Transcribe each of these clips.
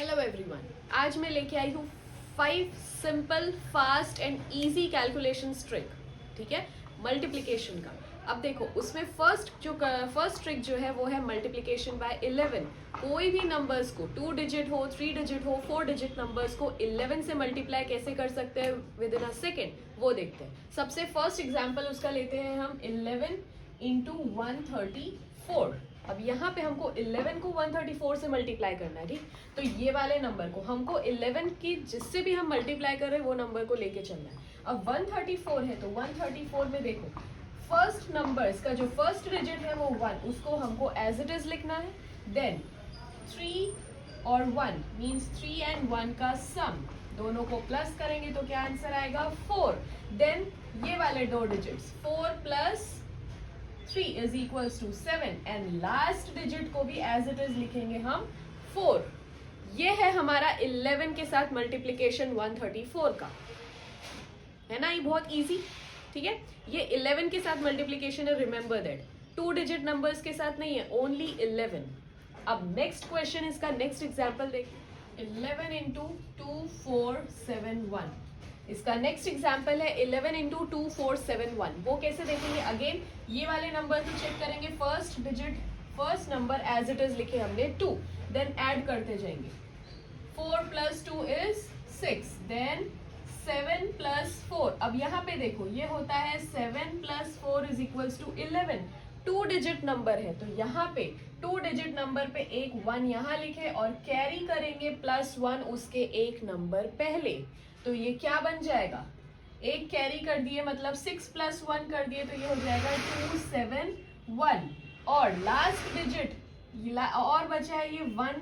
Hello everyone, आज मैं लेके आई हूँ 5 simple fast and easy calculation trick. ठीक है, मल्टीप्लिकेशन का। अब देखो, उसमें फर्स्ट ट्रिक जो है वो है मल्टीप्लिकेशन बाय 11। कोई भी नंबर्स को 2 डिजिट हो, 3 डिजिट हो, 4 डिजिट नंबर्स को 11 से मल्टीप्लाई कैसे कर सकते हैं विद इन अ सेकेंड, वो देखते हैं। सबसे फर्स्ट एग्जाम्पल उसका लेते हैं हम 11 इंटू 134। अब यहाँ पे हमको 11 को 134 से मल्टीप्लाई करना है, ठीक। तो ये वाले नंबर को हमको 11 की जिससे भी हम मल्टीप्लाई कर रहे हैं वो नंबर को लेके चलना है। अब 134 है तो 134 में देखो, फर्स्ट नंबर्स का जो फर्स्ट डिजिट है वो 1, उसको हमको एज इट इज लिखना है। देन 3 और 1 मीन्स 3 एंड 1 का सम, दोनों को प्लस करेंगे तो क्या आंसर आएगा 4। देन ये वाले दो digits 4 plus 3 is equals to 7 and last digit को भी एज इट इज लिखेंगे हम 4। ये है हमारा 11 के साथ मल्टीप्लीकेशन 134 का, है ना। ये बहुत इजी, ठीक है। ये 11 के साथ मल्टीप्लीकेशन है, रिमेंबर दैट। 2 डिजिट नंबर्स के साथ नहीं है, ओनली 11। अब नेक्स्ट क्वेश्चन, इसका नेक्स्ट एग्जाम्पल देखिए। 11 इंटू 2471, इसका नेक्स्ट एग्जाम्पल है 11 इंटू 2471। वो कैसे देखेंगे, अगेन ये वाले नंबर को चेक करेंगे। First digit, first number as it is लिखे हमने 2, देन ऐड करते जाएंगे। 4 प्लस 2 इज 6, देन 7 प्लस 4। अब यहाँ पे देखो, ये होता है 7 plus 4 is equals to 11। 2 digit number है तो यहाँ पे 2 डिजिट नंबर पे एक 1 यहाँ लिखे और कैरी करेंगे +1 उसके एक नंबर पहले। तो ये क्या बन जाएगा, एक कैरी कर दिए मतलब 6 प्लस 1 कर दिए तो ये हो जाएगा 271। और लास्ट डिजिट और बचा है ये 1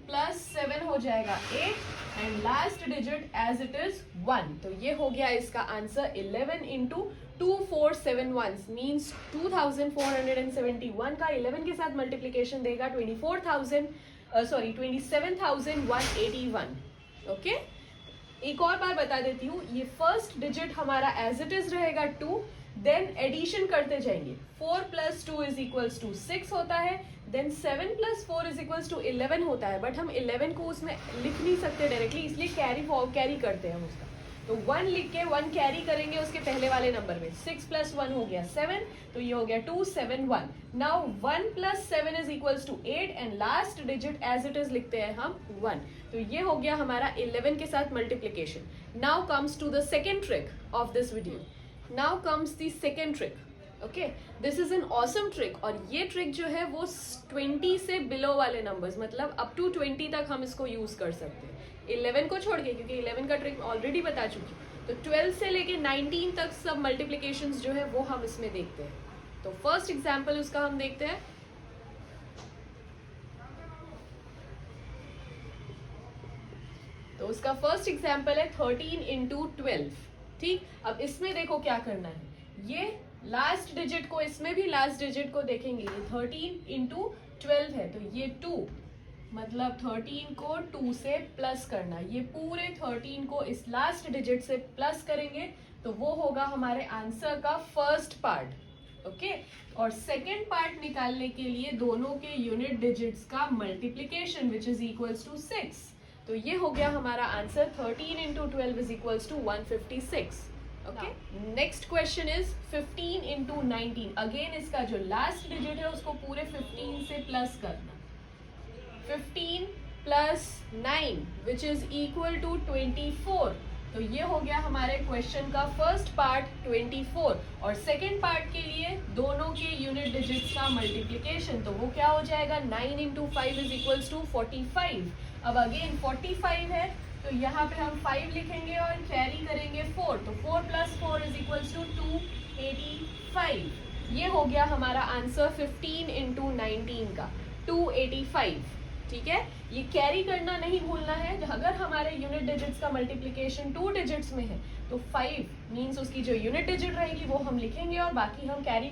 प्लस 7 हो जाएगा 8 and last digit as it is 1। तो ये हो गया इसका आंसर। 11 इंटू 2471 मीन्स 2471 का 11 के साथ मल्टीप्लीकेशन देगा 27,181। ओके, एक और बार बता देती हूँ, ये फर्स्ट डिजिट हमारा एज इट इज रहेगा 2, देन एडिशन करते जाएंगे। 4 प्लस 2 इज इक्वल्स टू 6 होता है, then 7 plus 4 is equals to 11 होता है। बट हम 11 को उसमें लिख नहीं सकते डायरेक्टली, इसलिए कैरी करते हैं हम उसका। तो 1 लिख के 1 कैरी करेंगे उसके पहले वाले नंबर में। 6 प्लस 1 हो गया 7, तो ये हो गया 271। Now 1 plus 7 is equals to 8 and last digit as it is लिखते हैं हम 1। तो ये हो गया हमारा 11 के साथ multiplication. Now comes to the second trick of this video. Now comes the second trick. Okay, this is an awesome trick. और ये ट्रिक जो है वो 20 से बिलो वाले नंबर्स, मतलब अप टू 20 तक हम इसको यूज कर सकते हैं। 11 को छोड़ के, क्योंकि 11 का ट्रिक ऑलरेडी बता चुकी हूँ। तो 12 से लेके 19 तक सब मल्टीप्लीकेशंस जो है वो हम इसमें देखते हैं। तो फर्स्ट एग्जाम्पल उसका हम देखते हैं। तो उसका फर्स्ट एग्जाम्पल है 13 इंटू 12। ठीक, अब इसमें देखो क्या करना है, ये लास्ट डिजिट को, इसमें भी लास्ट डिजिट को देखेंगे। ये 13 इंटू 12 है तो ये 2, मतलब 13 को 2 से प्लस करना। ये पूरे 13 को इस लास्ट डिजिट से प्लस करेंगे तो वो होगा हमारे आंसर का फर्स्ट पार्ट। ओके, और सेकेंड पार्ट निकालने के लिए दोनों के यूनिट डिजिट्स का multiplication which is equals to 6। तो ये हो गया हमारा answer. 13 into 12 is equals to 156। Okay, next question is 15 into 19। Again इसका जो लास्ट डिजिट है उसको पूरे 15 से प्लस करना। 15 plus 9 which is equal to 24। तो ये हो गया हमारे क्वेश्चन का फर्स्ट पार्ट 24। और सेकेंड पार्ट के लिए दोनों के यूनिट डिजिट्स का मल्टीप्लीकेशन, तो वो क्या हो जाएगा, 9 इंटू 5 इज इक्वल्स टू 45। अब अगेन 45 है तो यहाँ पे हम 5 लिखेंगे और कैरी करेंगे 4। तो 4 प्लस 4 इज इक्वल्स टू 285। ये हो गया हमारा आंसर 15 इंटू 19 का 285। ठीक है, ये कैरी करना नहीं भूलना है। अगर हमारे यूनिट डिजिट्स का मल्टीप्लीकेशन 2 डिजिट्स में है तो 5 मीन्स उसकी जो यूनिट डिजिट रहेगी वो हम लिखेंगे और बाकी हम कैरी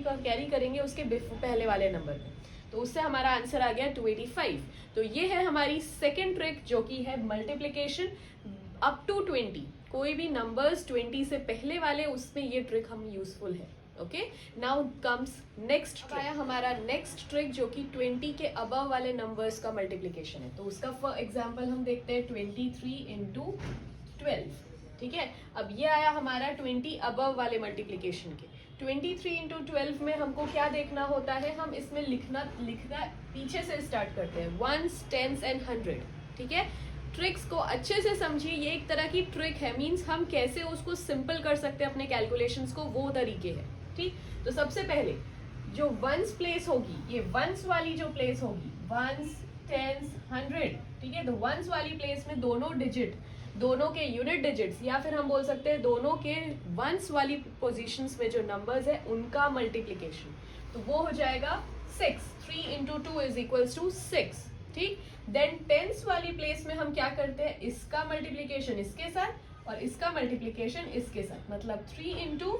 करेंगे उसके पहले वाले नंबर में। तो उससे हमारा आंसर आ गया 285। तो ये है हमारी सेकेंड ट्रिक जो कि है मल्टीप्लीकेशन अप टू 20। कोई भी नंबर्स 20 से पहले वाले, उसमें ये ट्रिक हम यूजफुल है। Okay, now comes next trick. आया हमारा नेक्स्ट ट्रिक जो कि 20 के अबव वाले नंबर्स का मल्टीप्लिकेशन है। तो उसका फॉर एग्जांपल हम देखते हैं 23 इंटू 12, ठीक है। अब ये आया हमारा 20 अबव वाले मल्टीप्लिकेशन के। 23 इंटू 12 में हमको क्या देखना होता है, हम इसमें लिखना पीछे से स्टार्ट करते हैं, वंस, टेंस एंड 100, ठीक है। ट्रिक्स को अच्छे से समझिए, ये एक तरह की ट्रिक है, मींस हम कैसे उसको सिंपल कर सकते हैं अपने कैलकुलेशंस को, वो तरीके हैं, ठीक। तो सबसे पहले जो वंस प्लेस होगी, ये वंस वाली जो प्लेस होगी, वंस, टेंस, 100, ठीक है। तो वंस वाली प्लेस में दोनों डिजिट, दोनों के यूनिट डिजिट्स, या फिर हम बोल सकते हैं दोनों के वंस वाली पोजीशंस में जो नंबर्स है उनका मल्टीप्लिकेशन, तो वो हो जाएगा 6। 3 इंटू 2 इज इक्वल्स टू 6, ठीक। देन टेंस वाली प्लेस में हम क्या करते हैं, इसका मल्टीप्लिकेशन इसके साथ और इसका मल्टीप्लिकेशन इसके साथ, मतलब 3 into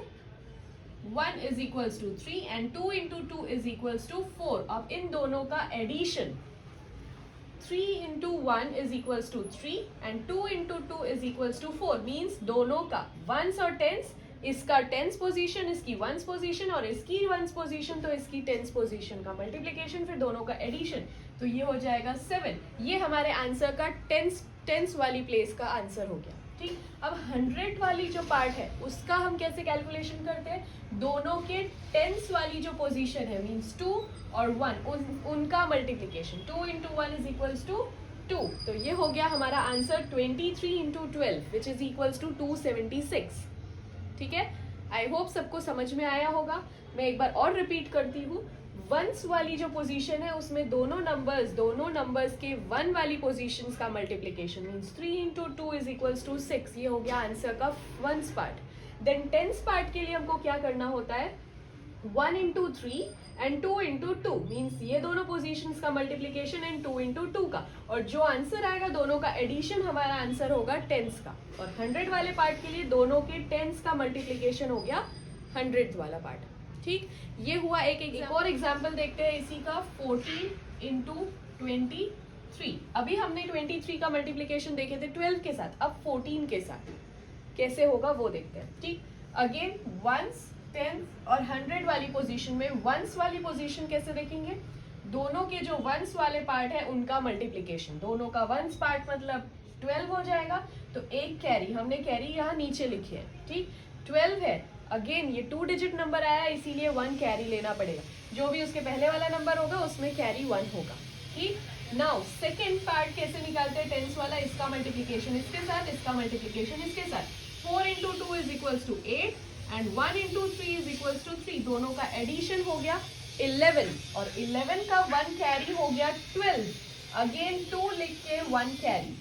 1 is equals to 3 and 2 into 2 is equals to 4। अब इन दोनों का addition 3 into 1 is equals to 3 and 2 into 2 is equals to 4, means दोनों का वंस और टेंस, इसका टेंस पोजीशन, इसकी वंस पोजीशन, और इसकी वंस पोजीशन तो इसकी टेंस पोजीशन का मल्टीप्लिकेशन, फिर दोनों का एडिशन, तो ये हो जाएगा 7। ये हमारे आंसर का टेंस वाली प्लेस का आंसर हो गया, ठीक। अब 100 वाली जो पार्ट है उसका हम कैसे कैलकुलेशन करते हैं, दोनों के टेंस वाली जो पोजीशन है, मीन्स 2 और 1, उनका multiplication, 2 into 1 is equals to 2। तो ये हो गया हमारा answer 23 into 12 which is equals to 276, ठीक है। आई होप सबको समझ में आया होगा। मैं एक बार और रिपीट करती हूँ, वंस वाली जो पोजीशन है उसमें दोनों नंबर्स के 1 वाली पोजीशंस का multiplication, means 3 into 2 is equals to 6, ये हो गया आंसर का ones part. Then tens part के लिए हमको क्या करना होता है, 1 इंटू 3 एंड 2 इंटू 2, मीन्स ये दोनों पोजीशंस का मल्टीप्लिकेशन एंड 2 इंटू 2 का, और जो आंसर आएगा दोनों का एडिशन हमारा आंसर होगा टेंस का। और 100 वाले पार्ट के लिए दोनों के टेंस का मल्टीप्लिकेशन हो गया 100 वाला पार्ट, ठीक। ये हुआ एक और एग्जाम्पल देखते हैं इसी का, 14 इंटू 23। अभी हमने 23 का मल्टीप्लिकेशन देखे थे 12 के साथ, अब 14 के साथ कैसे होगा वो देखते हैं, ठीक। अगेन वंस, टेंस और 100 वाली पोजीशन में वंस वाली पोजीशन कैसे देखेंगे, दोनों के जो वंस वाले पार्ट है उनका मल्टीप्लिकेशन, दोनों का वंस पार्ट मतलब 12 हो जाएगा, तो एक कैरी, हमने कैरी यहाँ नीचे लिखी है, ठीक। 12 है, अगेन ये 2 डिजिट नंबर आया इसीलिए 1 कैरी लेना पड़ेगा, जो भी उसके पहले वाला नंबर होगा उसमें कैरी 1 होगा, ठीक। नाउ सेकेंड पार्ट कैसे निकालते हैं, टेंस वाला, इसका मल्टीप्लिकेशन इसके साथ, इसका मल्टीप्लिकेशन इसके साथ, 4 into 2 is equals to 8 and 1 into 3 is equals to 3, दोनों का एडिशन हो गया 11, और 11 का 1 कैरी हो गया 12, अगेन 2 लिख के 1 कैरी,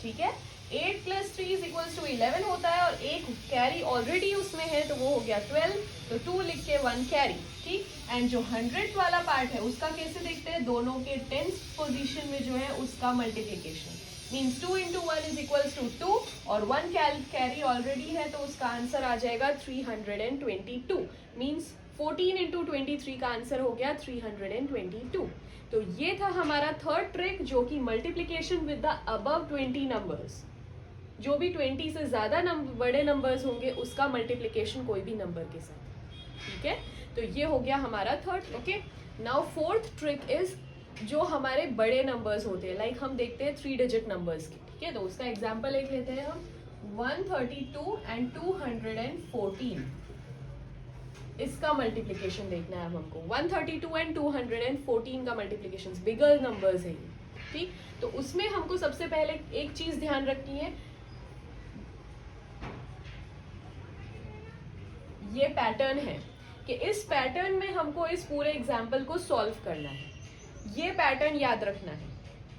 ठीक है। 8 प्लस 3 इज इक्वल्स टू 11 होता है, और एक कैरी ऑलरेडी उसमें है तो वो हो गया 12, तो 2 लिख के 1 कैरी, ठीक। एंड जो 100 वाला पार्ट है उसका कैसे देखते हैं, दोनों के टेंस पोजीशन में जो है उसका multiplication, means 2 into 1 is equals to 2, और 1 कैरी ऑलरेडी है तो उसका आंसर आ जाएगा 322, मीन्स 14 इंटू 23 का आंसर हो गया 322। तो ये था हमारा थर्ड ट्रिक, जो कि multiplication with the above 20 numbers, जो भी 20 से ज्यादा बड़े नंबर्स होंगे उसका मल्टीप्लिकेशन कोई भी नंबर के साथ, ठीक है। तो ये हो गया हमारा third, okay. Now fourth trick is जो हमारे बड़े नंबर्स होते हैं, लाइक हम देखते हैं 3 डिजिट नंबर्स के, ठीक है। तो उसका एग्जांपल एक लेते हैं हम, 132 एंड 214, इसका मल्टीप्लिकेशन देखना है अब हमको, 132 एंड 214 का मल्टीप्लिकेशन, बिगर नंबर्स है ये, ठीक। तो उसमें हमको सबसे पहले एक चीज ध्यान रखनी है, ये पैटर्न है कि इस पैटर्न में हमको इस पूरे एग्जाम्पल को सॉल्व करना है, ये पैटर्न याद रखना है,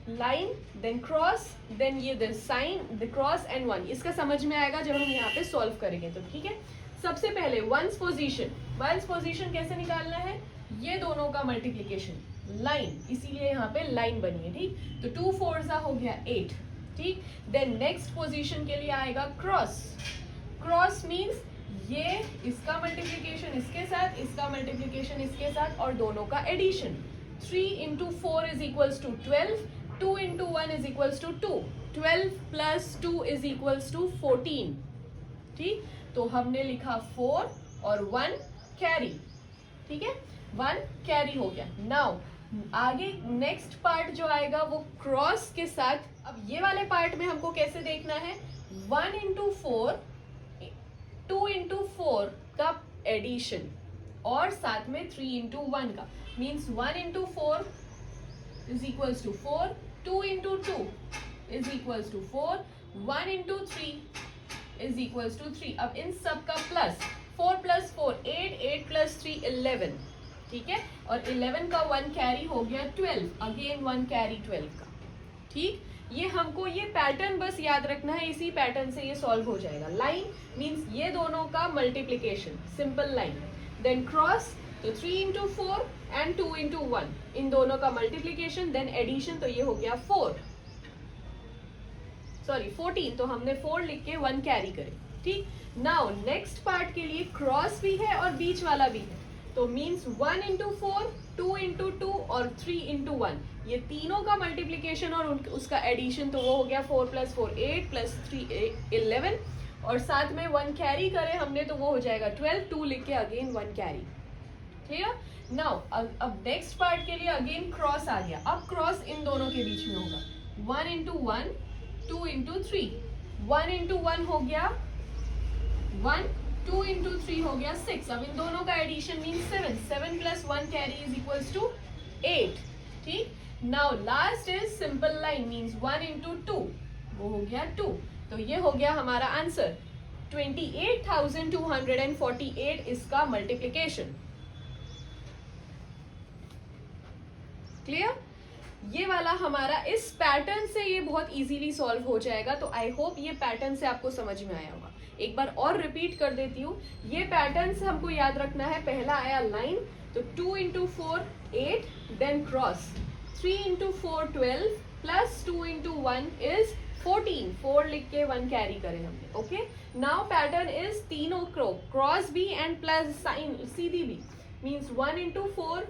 लाइन देन क्रॉस देन ये the sign the cross and 1, इसका समझ में आएगा जब हम यहाँ पे सॉल्व करेंगे, तो ठीक है। सबसे पहले वंस पोजीशन कैसे निकालना है, ये दोनों का मल्टीप्लिकेशन लाइन, इसीलिए यहाँ पे लाइन बनी है, ठीक। तो 2 4 हो गया 8, ठीक। देन नेक्स्ट पोजीशन के लिए आएगा क्रॉस मीन्स ये इसका मल्टीप्लिकेशन इसके साथ, इसका मल्टीप्लिकेशन इसके साथ, और दोनों का addition, 3 into 4 is equals to 12, 2 into 1 is equals to 2, 12 plus 2 is equals to 14, ठीक। तो हमने लिखा 4 और 1, कैरी, ठीक है, 1 कैरी हो गया। नाउ आगे नेक्स्ट पार्ट जो आएगा वो क्रॉस के साथ। अब ये वाले पार्ट में हमको कैसे देखना है, 1 इंटू 4, 2 इंटू 4 का एडिशन और साथ में 3 इंटू 1 का, means 1 into 4 is equals to 4, 2 into 2 is equals to 4, 1 into 3 is equals to 3। अब इन सब का प्लस, 4 प्लस 4 8, 8 प्लस 3 11, ठीक है, और 11 का 1 कैरी हो गया 12, अगेन 1 कैरी 12 का, ठीक। ये हमको ये पैटर्न बस याद रखना है, इसी पैटर्न से ये सॉल्व हो जाएगा। लाइन मीन्स ये दोनों का multiplication, simple line, then cross तो 3 इंटू 4 एंड 2 इंटू 1, इन दोनों का मल्टीप्लीकेशन, देन एडिशन, तो ये हो गया 14, तो हमने 4 लिख के 1 कैरी करे, ठीक। नाउ नेक्स्ट पार्ट के लिए क्रॉस भी है और बीच वाला भी है, तो मीन्स 1 इंटू 4, 2 इंटू 2 और 3 इंटू 1, ये तीनों का मल्टीप्लीकेशन और उसका एडिशन, तो वो हो गया 4 प्लस 4 8 प्लस 3 11, और साथ में 1 कैरी करे हमने तो वो हो जाएगा 12, 2 लिख के अगेन 1 कैरी, ठीक है। नाउ अब नेक्स्ट पार्ट के लिए अगेन क्रॉस आ गया। अब क्रॉस इन दोनों के बीच में होगा, 1 इंटू 1, 2 इंटू 3, 1 इंटू 1 हो गया 1, 2 इंटू 3 हो गया 6। अब इन दोनों का addition means 7, 7 plus 1 carry is equals to 8, ठीक। Now last is simple line, means 1 into 2, वो हो गया 2, तो ये हो गया हमारा आंसर, 28,248 इसका मल्टीप्लीकेशन। क्लियर? ये वाला हमारा इस पैटर्न से ये बहुत इजीली सॉल्व हो जाएगा, तो आई होप ये पैटर्न से आपको समझ में आया होगा। एक बार और रिपीट कर देती हूँ, ये पैटर्न से हमको याद रखना है, पहला आया लाइन, तो 2 into 4 8, then cross 3 into 4 12 plus 2 into 1 is 14, 4 लिख के 1 कैरी करें हमने, ओके। नाउ पैटर्न इज तीनों क्रॉस भी एंड प्लस साइन सीधी भी, means 1 into 4,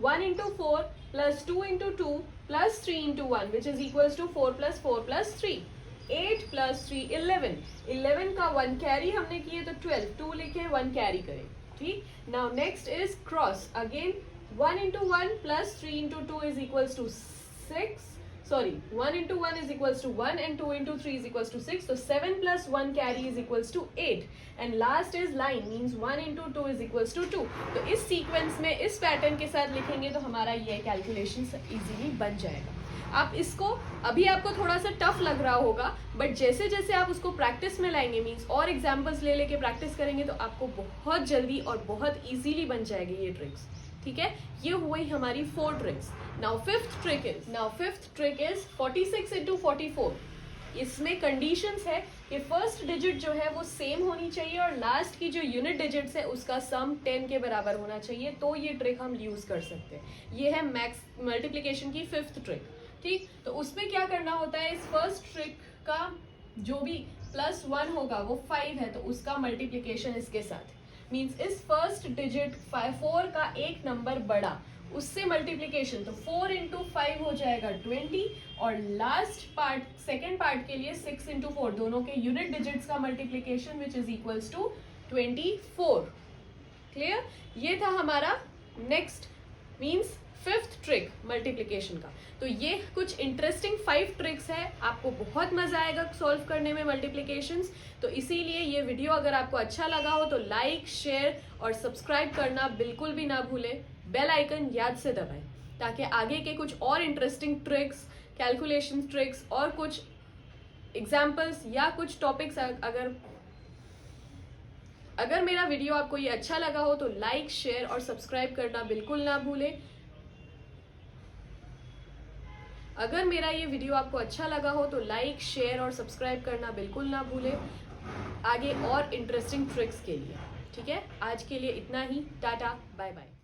1 into 4 plus 2 into 2 plus 3 into 1 which is equals to 4 plus 4 plus 3, 8 plus 3 11, 11 का 1 कैरी हमने किए तो 12, 2 लिखे 1 कैरी करें, ठीक। Now next is cross, again 1 into 1 plus 3 into 2 is equals to 6, sorry 1 into 1 is equals to 1 and 2 into 3 is equals to 6, so 7 plus 1 carry is equals to 8 and last is line, means 1 into 2 is equals to 2। तो इस sequence में इस pattern के साथ लिखेंगे तो हमारा ये कैलकुलेशन इजीली बन जाएगा। आप इसको अभी आपको थोड़ा सा टफ लग रहा होगा, बट जैसे जैसे आप उसको प्रैक्टिस में लाएंगे, मीन्स और एग्जाम्पल्स ले लेके प्रैक्टिस करेंगे तो आपको बहुत जल्दी और बहुत ईजीली बन जाएगी ये ट्रिक्स, ठीक है। ये हुई हमारी 4 tricks. Now fifth trick is 46 into 44। इसमें कंडीशंस है कि फर्स्ट डिजिट जो है वो सेम होनी चाहिए और लास्ट की जो यूनिट डिजिट्स है उसका सम 10 के बराबर होना चाहिए, तो ये ट्रिक हम यूज कर सकते हैं। ये है मैक्स मल्टीप्लिकेशन की फिफ्थ ट्रिक, ठीक। तो उसमें क्या करना होता है, इस फर्स्ट ट्रिक का जो भी +1 होगा वो 5 है, तो उसका मल्टीप्लिकेशन इसके साथ, मीन्स इस फर्स्ट डिजिट 4 का एक नंबर बड़ा, उससे मल्टीप्लिकेशन, तो 4 इंटू 5 हो जाएगा 20, और लास्ट पार्ट सेकेंड पार्ट के लिए 6 इंटू 4 दोनों के यूनिट डिजिट्स का multiplication which is equals to 24। Clear? ये था हमारा next means fifth trick multiplication का। तो ये कुछ इंटरेस्टिंग 5 ट्रिक्स है, आपको बहुत मजा आएगा सॉल्व करने में मल्टीप्लिकेशंस। तो इसीलिए ये वीडियो अगर आपको अच्छा लगा हो तो लाइक, शेयर और सब्सक्राइब करना बिल्कुल भी ना भूलें। बेल आइकन याद से दबाएं ताकि आगे के कुछ और इंटरेस्टिंग ट्रिक्स, कैलकुलेशन ट्रिक्स और कुछ एग्जाम्पल्स या कुछ टॉपिक्स अगर मेरा वीडियो आपको ये अच्छा लगा हो तो लाइक, शेयर और सब्सक्राइब करना बिल्कुल ना भूलें। अगर मेरा ये वीडियो आपको अच्छा लगा हो तो लाइक, शेयर और सब्सक्राइब करना बिल्कुल ना भूलें आगे और इंटरेस्टिंग ट्रिक्स के लिए। ठीक है, आज के लिए इतना ही। Tata, bye bye.